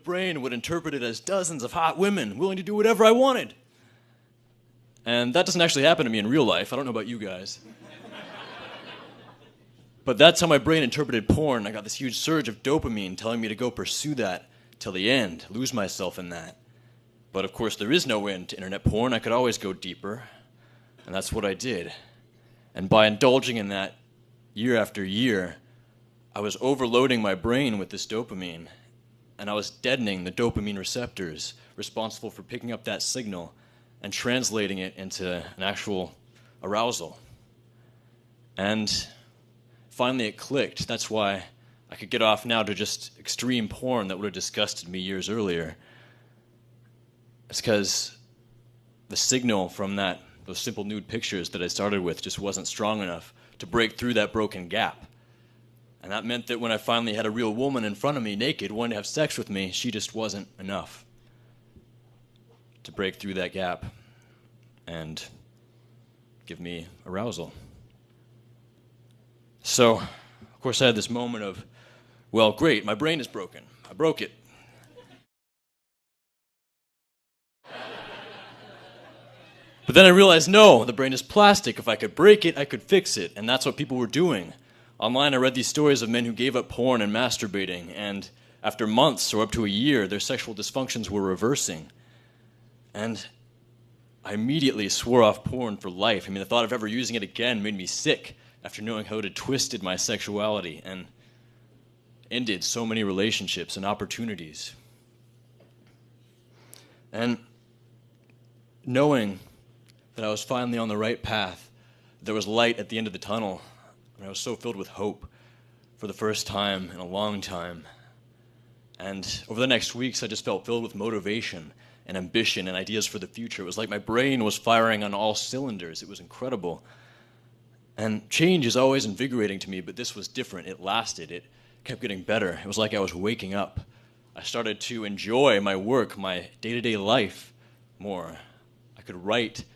brain would interpret it as dozens of hot women willing to do whatever I wanted. And that doesn't actually happen to me in real life. I don't know about you guys. But that's how my brain interpreted porn. I got this huge surge of dopamine telling me to go pursue that till the end, lose myself in that. But of course, there is no end to internet porn. I could always go deeper. And that's what I did. And by indulging in that year after year, I was overloading my brain with this dopamine. And I was deadening the dopamine receptors responsible for picking up that signal and translating it into an actual arousal. And finally it clicked. That's why I could get off now to just extreme porn that would have disgusted me years earlier. It's because the signal from those simple nude pictures that I started with just wasn't strong enough to break through that broken gap. And that meant that when I finally had a real woman in front of me, naked, wanting to have sex with me, she just wasn't enough to break through that gap and give me arousal. So, of course, I had this moment of, well, great, my brain is broken. I broke it. But then I realized, no, the brain is plastic. If I could break it, I could fix it. And that's what people were doing. Online, I read these stories of men who gave up porn and masturbating, and after months or up to a year, their sexual dysfunctions were reversing. And I immediately swore off porn for life. I mean, the thought of ever using it again made me sick after knowing how it had twisted my sexuality and ended so many relationships and opportunities. And knowing that I was finally on the right path, there was light at the end of the tunnel, and I was so filled with hope for the first time in a long time. And over the next weeks, I just felt filled with motivation and ambition and ideas for the future. It was like my brain was firing on all cylinders. It was incredible. And change is always invigorating to me, but this was different. It lasted. It kept getting better. It was like I was waking up. I started to enjoy my work, my day-to-day life more. I could write